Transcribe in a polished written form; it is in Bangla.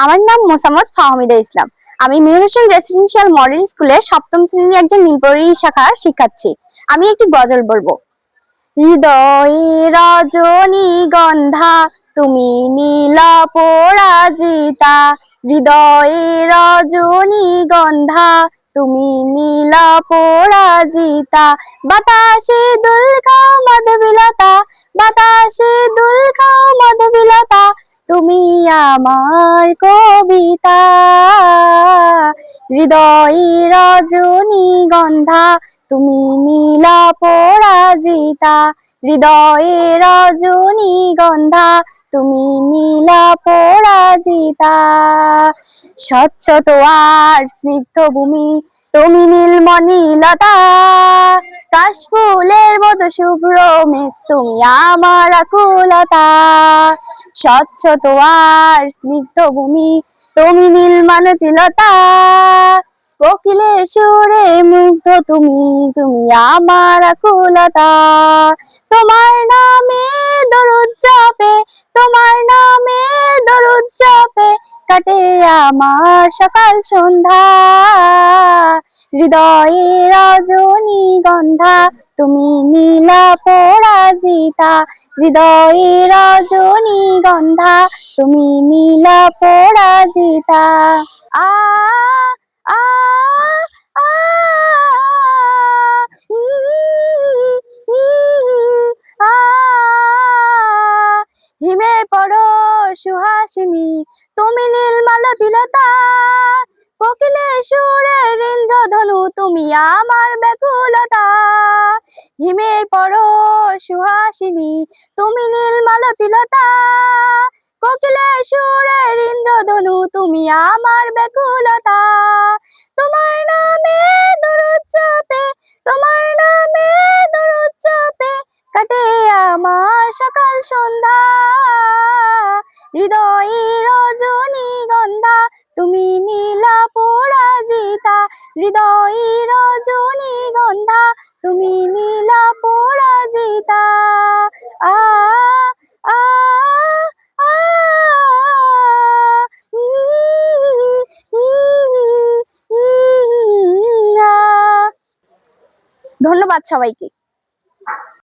আমার নাম মোসাম্মদ ফাহমিদা ইসলাম। আমি মীর হোসেন রেসিডেন্সিয়াল মডেল স্কুলে সপ্তম শ্রেণীর একজন নীলপরী শাখার শিক্ষার্থী। আমি একটি গজল বলবো। হৃদয়ে রজনীগন্ধা তুমি নীলা পরাজিতা, হৃদয়ে রজনীগন্ধা তুমি নীলা পরাজিতা, বাতাসে দুলখাও মধুবিলতা, বাতাসে দুলখাও মধুবিলতা, তুমি আমার কবিতা। হৃদয়ে রজনীগন্ধা তুমি নীলা পরাজিতা, হৃদয়ে রজনীগন্ধা তুমি নীলা পরাজিতা। স্বচ্ছ তোয়ার স্নিগ্ধ ভূমি তুমি নীলমণি লতা, কাশফুলের মতো শুভ্র মেঘ তুমি আমার আকুলতা। স্বচ্ছ তোয়ার স্নিগ্ধ ভূমি তুমি নীলমালতী লতা, কোকিলের সুরে মুগ্ধ তুমি, তুমি আমার আকুলতা। তোমার নামে দরুদ জপে, তোমার নামে দরুদ জপে কাটে আমার সকাল সন্ধ্যা। হৃদয়ে রজনীগন্ধা তুমি নীলা পরাজিতা, হৃদয়ে রজনীগন্ধা তুমি নীলা পরাজিতা। আ আ আ আ হিমের পরশ সুহাসিনী তুমি নীলমালতী লতা, কোকিলের সুরের ইন্দ্রধনু তুমি আমার ব্যাকুলতা। হিমের পরশ সুহাসিনী তুমি নীলমালতী লতা, কোকিলের সুরের ইন্দ্রধনু তুমি আমার ব্যাকুলতা। তোমার নামে দরুদ জপে, তোমার নামে দরুদ জপে কাটে আমার সকাল সন্ধ্যা। হৃদয়ে রজনীগন্ধা তুমি নীলা পরাজিতা, হৃদয়ে রজনীগন্ধা তুমি নীলা পরাজিতা। আ আ আ ধন্যবাদ সবাইকে।